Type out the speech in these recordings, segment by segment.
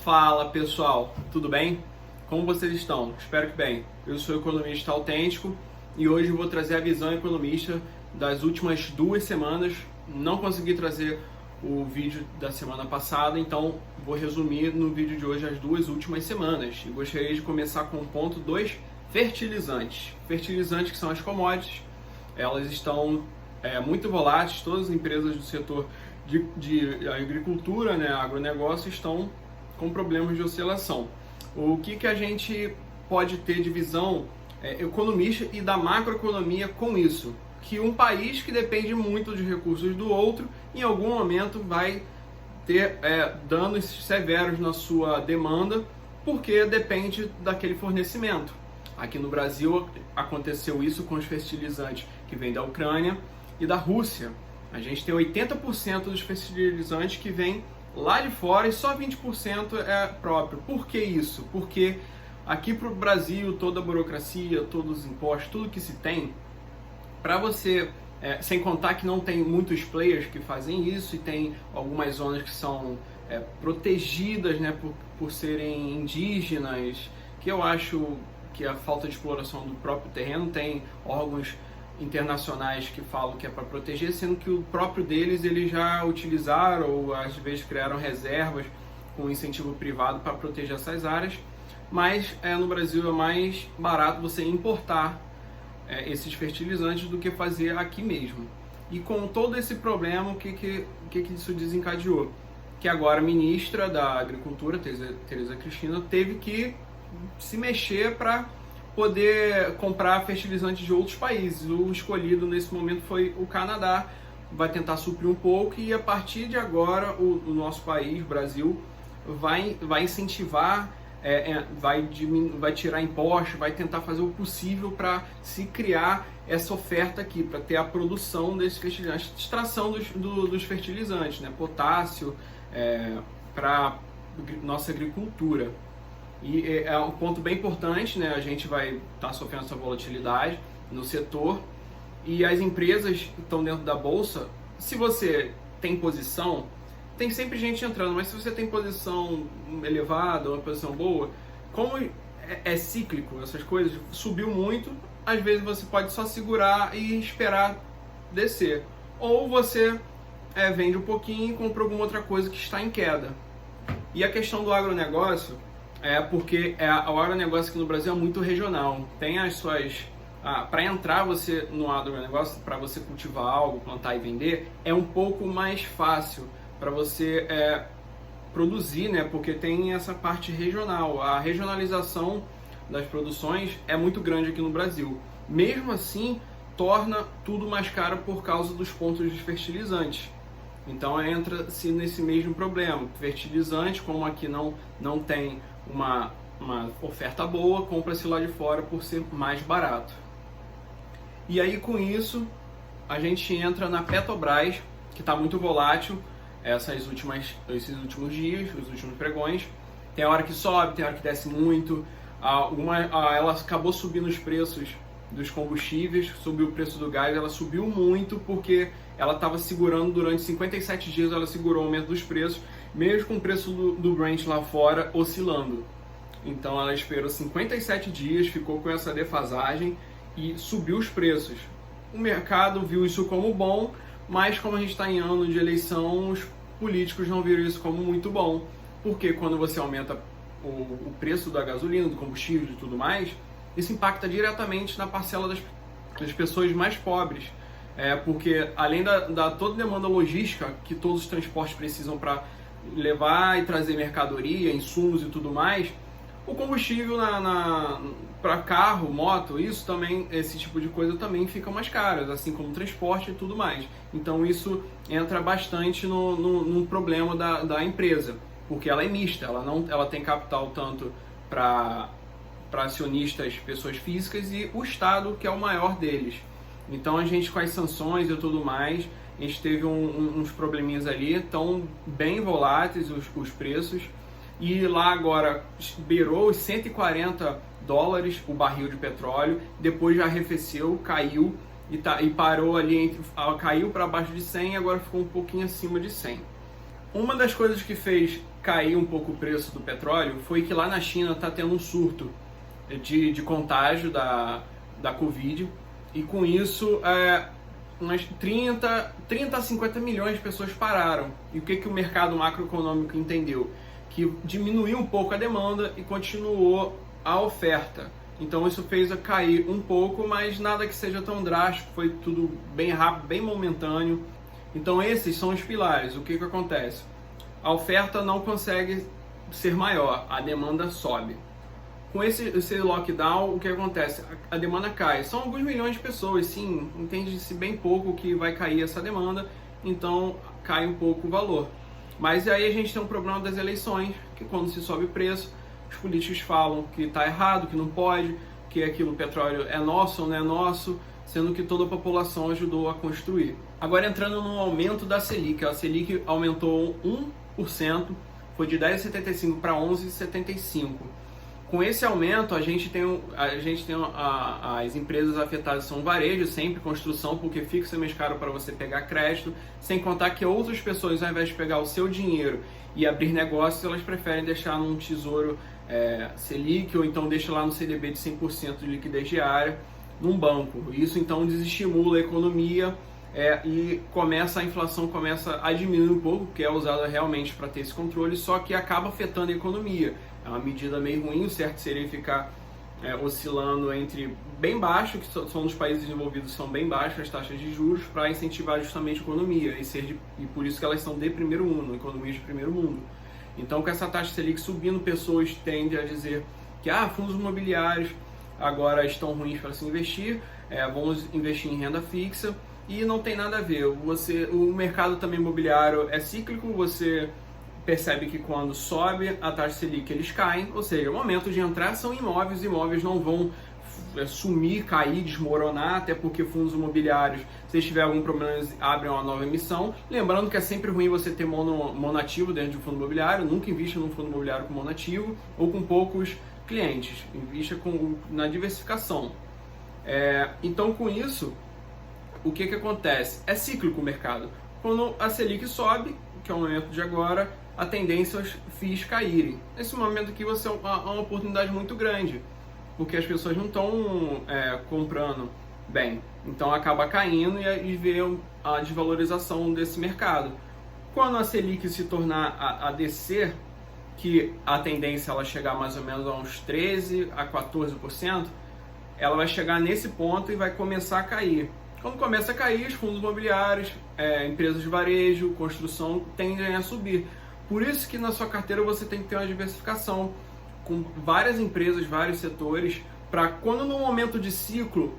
Fala pessoal, tudo bem? Como vocês estão? Espero que bem. Eu sou o economista autêntico e hoje vou trazer a visão economista das últimas 2 semanas. Não consegui trazer o vídeo da semana passada, então vou resumir no vídeo de hoje as 2 últimas semanas. E gostaria de começar com o ponto 2, fertilizantes. Fertilizantes, que são as commodities, elas estão muito voláteis. Todas as empresas do setor de agricultura, agronegócio, estão com problemas de oscilação. O que a gente pode ter de visão economista e da macroeconomia com isso? Que um país que depende muito dos recursos do outro, em algum momento vai ter danos severos na sua demanda, porque depende daquele fornecimento. Aqui no Brasil aconteceu isso com os fertilizantes que vêm da Ucrânia e da Rússia. A gente tem 80% dos fertilizantes que vêm lá de fora e só 20% é próprio. Por que isso? Porque aqui para o Brasil, toda a burocracia, todos os impostos, tudo que se tem, para você, sem contar que não tem muitos players que fazem isso, e tem algumas zonas que são protegidas, por serem indígenas, que eu acho que a falta de exploração do próprio terreno. Tem órgãos internacionais que falam que é para proteger, sendo que o próprio deles eles já utilizaram ou às vezes criaram reservas com incentivo privado para proteger essas áreas. Mas no Brasil é mais barato você importar esses fertilizantes do que fazer aqui mesmo. E com todo esse problema, o que isso desencadeou? Que agora a ministra da Agricultura, Tereza Cristina, teve que se mexer para poder comprar fertilizantes de outros países. O escolhido nesse momento foi o Canadá. Vai tentar suprir um pouco, e a partir de agora o nosso país, o Brasil, vai incentivar, vai tirar impostos, vai tentar fazer o possível para se criar essa oferta aqui, para ter a produção desses fertilizantes, extração dos fertilizantes, potássio, para nossa agricultura. E é um ponto bem importante, a gente vai estar sofrendo essa volatilidade no setor, e as empresas que estão dentro da bolsa, se você tem posição, tem sempre gente entrando, mas se você tem posição elevada, uma posição boa, como é cíclico essas coisas, subiu muito, às vezes você pode só segurar e esperar descer, ou você vende um pouquinho e compra alguma outra coisa que está em queda. E a questão do agronegócio porque o agronegócio aqui no Brasil é muito regional. Tem as suas... para entrar você no agronegócio, para você cultivar algo, plantar e vender, é um pouco mais fácil para você produzir, porque tem essa parte regional. A regionalização das produções é muito grande aqui no Brasil. Mesmo assim, torna tudo mais caro por causa dos pontos de fertilizantes. Então entra-se nesse mesmo problema. Fertilizante, como aqui não tem uma oferta boa, compra-se lá de fora por ser mais barato. E aí com isso a gente entra na Petrobras, que está muito volátil esses últimos dias, os últimos pregões. Tem hora que sobe, tem hora que desce muito. Ela acabou subindo os preços dos combustíveis, subiu o preço do gás, ela subiu muito porque ela estava segurando durante 57 dias, ela segurou o aumento dos preços, mesmo com o preço do Brent lá fora oscilando. Então ela esperou 57 dias, ficou com essa defasagem e subiu os preços. O mercado viu isso como bom, mas como a gente está em ano de eleição, os políticos não viram isso como muito bom, porque quando você aumenta o preço da gasolina, do combustível e tudo mais, isso impacta diretamente na parcela das pessoas mais pobres. Porque além da toda demanda logística que todos os transportes precisam para levar e trazer mercadoria, insumos e tudo mais, o combustível para carro, moto, esse tipo de coisa também fica mais caro, assim como o transporte e tudo mais. Então isso entra bastante no problema da empresa, porque ela é mista, ela tem capital tanto para acionistas, pessoas físicas, e o Estado, que é o maior deles. Então a gente, com as sanções e tudo mais, a gente teve uns probleminhas ali, estão bem voláteis os preços, e lá agora beirou os $140 o barril de petróleo, depois já arrefeceu, caiu e parou ali, caiu para baixo de 100 e agora ficou um pouquinho acima de 100. Uma das coisas que fez cair um pouco o preço do petróleo foi que lá na China está tendo um surto de contágio da Covid, e com isso umas 30 a 50 milhões de pessoas pararam. E o que o mercado macroeconômico entendeu? Que diminuiu um pouco a demanda e continuou a oferta. Então isso fez cair um pouco, mas nada que seja tão drástico, foi tudo bem rápido, bem momentâneo. Então esses são os pilares. O que acontece? A oferta não consegue ser maior, a demanda sobe. Com esse lockdown, o que acontece? A demanda cai. São alguns milhões de pessoas, sim, entende-se bem pouco que vai cair essa demanda, então cai um pouco o valor. Mas aí a gente tem um problema das eleições, que quando se sobe o preço, os políticos falam que está errado, que não pode, que aquilo, o petróleo é nosso ou não é nosso, sendo que toda a população ajudou a construir. Agora entrando no aumento da Selic, a Selic aumentou 1%, foi de 10,75 para 11,75. Com esse aumento, a gente tem as empresas afetadas são varejo, sempre construção, porque fica mais caro para você pegar crédito, sem contar que outras pessoas, ao invés de pegar o seu dinheiro e abrir negócios, elas preferem deixar num tesouro Selic, ou então deixa lá no CDB de 100% de liquidez diária, num banco. Isso então desestimula a economia e a inflação começa a diminuir um pouco, que é usada realmente para ter esse controle, só que acaba afetando a economia. É uma medida meio ruim, o certo seria ficar oscilando entre bem baixo, que são os países desenvolvidos, são bem baixas as taxas de juros, para incentivar justamente a economia, e por isso que elas são de primeiro mundo, economias de primeiro mundo. Então, com essa taxa Selic subindo, pessoas tendem a dizer que fundos imobiliários agora estão ruins para se investir, vamos investir em renda fixa, e não tem nada a ver. O mercado também imobiliário é cíclico, você percebe que quando sobe a taxa Selic eles caem, ou seja, o momento de entrar são imóveis não vão sumir, cair, desmoronar, até porque fundos imobiliários, se eles tiverem algum problema, eles abrem uma nova emissão. Lembrando que é sempre ruim você ter monoativo dentro de um fundo imobiliário, nunca invista num fundo imobiliário com monoativo ou com poucos clientes, invista na diversificação. Então com isso, o que acontece? É cíclico o mercado. Quando a Selic sobe, que é o momento de agora, a tendência é os FIIs caírem. Nesse momento aqui você uma oportunidade muito grande, porque as pessoas não estão comprando bem, então acaba caindo e vê a desvalorização desse mercado. Quando a Selic se tornar a descer, que a tendência é ela chegar mais ou menos a uns 13% a 14%, ela vai chegar nesse ponto e vai começar a cair. Quando começa a cair, os fundos imobiliários, empresas de varejo, construção tendem a subir. Por isso que na sua carteira você tem que ter uma diversificação com várias empresas, vários setores, para quando no momento de ciclo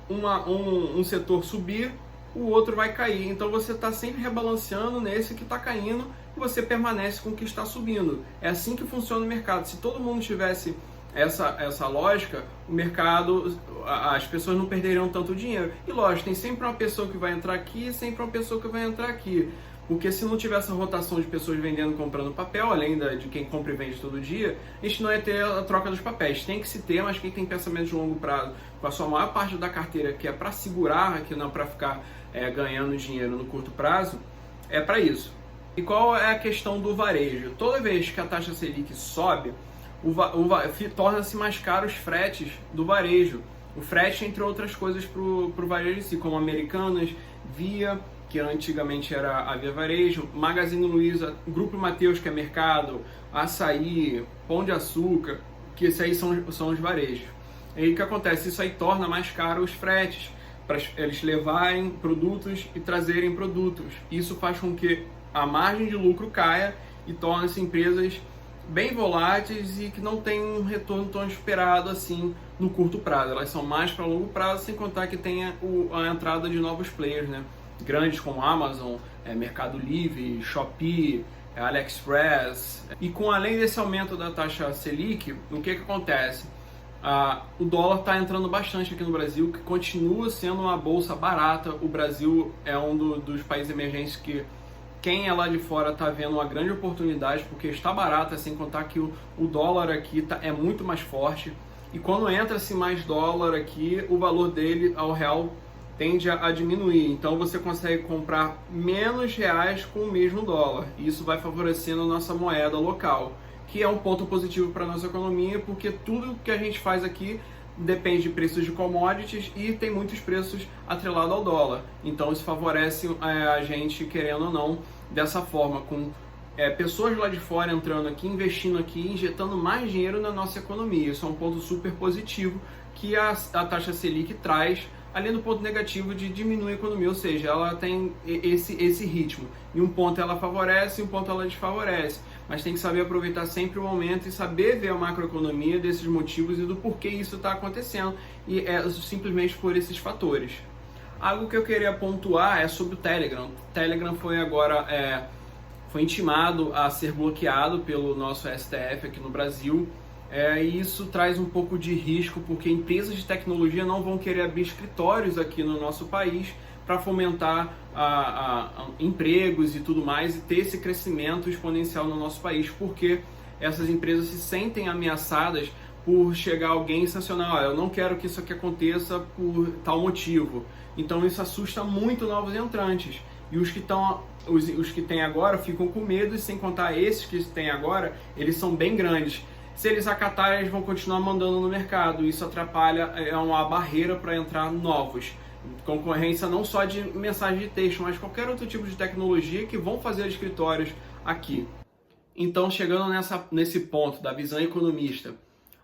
um setor subir, o outro vai cair. Então você está sempre rebalanceando nesse que está caindo e você permanece com o que está subindo. É assim que funciona o mercado. Se todo mundo tivesse essa lógica, o mercado, as pessoas não perderiam tanto dinheiro. E lógico, tem sempre uma pessoa que vai entrar aqui e sempre uma pessoa que vai entrar aqui. Porque se não tivesse a rotação de pessoas vendendo e comprando papel, além de quem compra e vende todo dia, a gente não ia ter a troca dos papéis. Tem que se ter, mas quem tem pensamento de longo prazo, com a sua maior parte da carteira, que é para segurar, que não para ficar ganhando dinheiro no curto prazo, é para isso. E qual é a questão do varejo? Toda vez que a taxa Selic sobe, torna-se mais caro os fretes do varejo. O frete, entre outras coisas, para o varejo em si, como Americanas, Via, que antigamente era a Via Varejo, Magazine Luiza, Grupo Mateus, que é mercado, Açaí, Pão de Açúcar, que esses aí são os varejos. E aí o que acontece? Isso aí torna mais caro os fretes, para eles levarem produtos e trazerem produtos. Isso faz com que a margem de lucro caia e torne-se empresas bem voláteis e que não tem um retorno tão esperado assim no curto prazo. Elas são mais para longo prazo, sem contar que tem a entrada de novos players, né? Grandes como Amazon, Mercado Livre, Shopee, AliExpress. E além desse aumento da taxa Selic, o que acontece? O dólar está entrando bastante aqui no Brasil, que continua sendo uma bolsa barata. O Brasil é um dos países emergentes que quem é lá de fora está vendo uma grande oportunidade, porque está barata, sem contar que o dólar aqui é muito mais forte. E quando entra-se mais dólar aqui, o valor dele ao real tende a diminuir. Então você consegue comprar menos reais com o mesmo dólar. Isso vai favorecendo a nossa moeda local, que é um ponto positivo para a nossa economia, porque tudo que a gente faz aqui depende de preços de commodities e tem muitos preços atrelados ao dólar. Então isso favorece a gente, querendo ou não, dessa forma, com pessoas lá de fora entrando aqui, investindo aqui, injetando mais dinheiro na nossa economia. Isso é um ponto super positivo que a taxa Selic traz, além do ponto negativo de diminuir a economia, ou seja, ela tem esse ritmo. Em um ponto ela favorece, em um ponto ela desfavorece. Mas tem que saber aproveitar sempre o momento e saber ver a macroeconomia desses motivos e do porquê isso está acontecendo. E é simplesmente por esses fatores. Algo que eu queria pontuar é sobre o Telegram. O Telegram foi agora foi intimado a ser bloqueado pelo nosso STF aqui no Brasil. E isso traz um pouco de risco, porque empresas de tecnologia não vão querer abrir escritórios aqui no nosso país para fomentar empregos e tudo mais, e ter esse crescimento exponencial no nosso país, porque essas empresas se sentem ameaçadas por chegar alguém e sancionar: eu não quero que isso aqui aconteça por tal motivo. Então isso assusta muito novos entrantes. E os que têm agora ficam com medo, e sem contar esses que têm agora, eles são bem grandes. Se eles acatarem, eles vão continuar mandando no mercado. Isso atrapalha, é uma barreira para entrar novos. Concorrência não só de mensagem de texto, mas qualquer outro tipo de tecnologia que vão fazer escritórios aqui. Então, chegando nesse ponto da visão economista,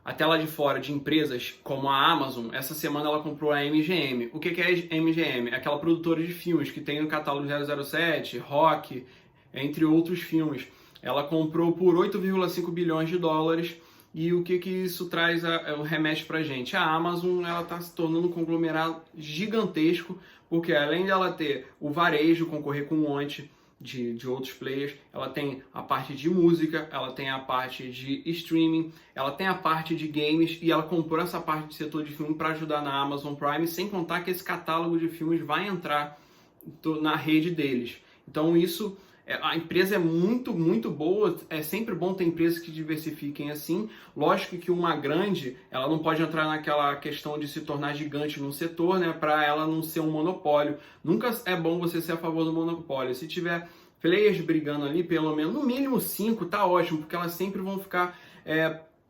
até lá de fora, de empresas como a Amazon, essa semana ela comprou a MGM. O que é a MGM? É aquela produtora de filmes que tem no catálogo 007, Rock, entre outros filmes. Ela comprou por 8,5 bilhões de dólares. E o que isso traz, remete pra gente? A Amazon está se tornando um conglomerado gigantesco, porque além de ela ter o varejo, concorrer com um monte de outros players, ela tem a parte de música, ela tem a parte de streaming, ela tem a parte de games, e ela comprou essa parte de setor de filme para ajudar na Amazon Prime, sem contar que esse catálogo de filmes vai entrar na rede deles. Então isso... A empresa é muito, muito boa, é sempre bom ter empresas que diversifiquem assim. Lógico que uma grande, ela não pode entrar naquela questão de se tornar gigante num setor, né, para ela não ser um monopólio. Nunca é bom você ser a favor do monopólio. Se tiver players brigando ali, pelo menos, no mínimo 5, tá ótimo, porque elas sempre vão ficar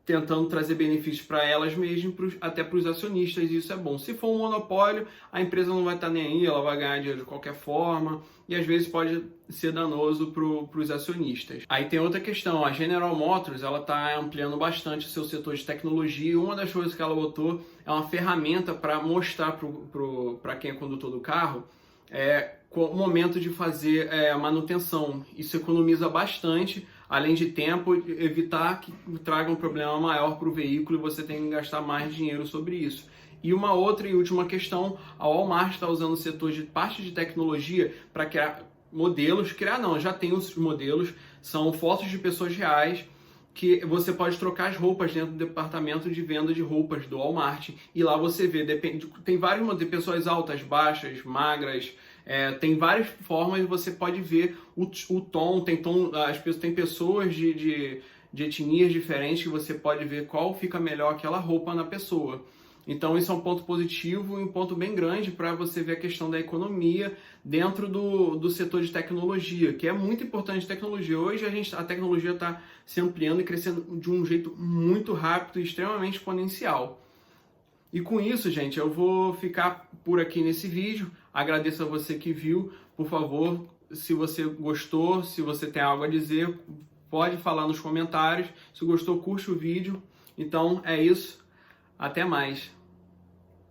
tentando trazer benefícios para elas mesmas, até para os acionistas, e isso é bom. Se for um monopólio, a empresa não vai estar nem aí, ela vai ganhar dinheiro de qualquer forma, e às vezes pode ser danoso para os acionistas. Aí tem outra questão: a General Motors, ela está ampliando bastante o seu setor de tecnologia, e uma das coisas que ela botou é uma ferramenta para mostrar para quem é condutor do carro o momento de fazer a manutenção. Isso economiza bastante, além de tempo, evitar que traga um problema maior para o veículo e você tem que gastar mais dinheiro sobre isso. E uma outra e última questão: a Walmart está usando o setor de parte de tecnologia para criar modelos, já tem os modelos, são fotos de pessoas reais, que você pode trocar as roupas dentro do departamento de venda de roupas do Walmart, e lá você vê, tem vários modelos, pessoas altas, baixas, magras, tem várias formas, você pode ver o tom, tem pessoas de etnias diferentes, que você pode ver qual fica melhor aquela roupa na pessoa. Então isso é um ponto positivo e um ponto bem grande para você ver a questão da economia dentro do setor de tecnologia, que é muito importante. Tecnologia. Hoje a tecnologia está se ampliando e crescendo de um jeito muito rápido e extremamente exponencial. E com isso, gente, eu vou ficar por aqui nesse vídeo. Agradeço a você que viu. Por favor, se você gostou, se você tem algo a dizer, pode falar nos comentários. Se gostou, curte o vídeo. Então é isso. Até mais.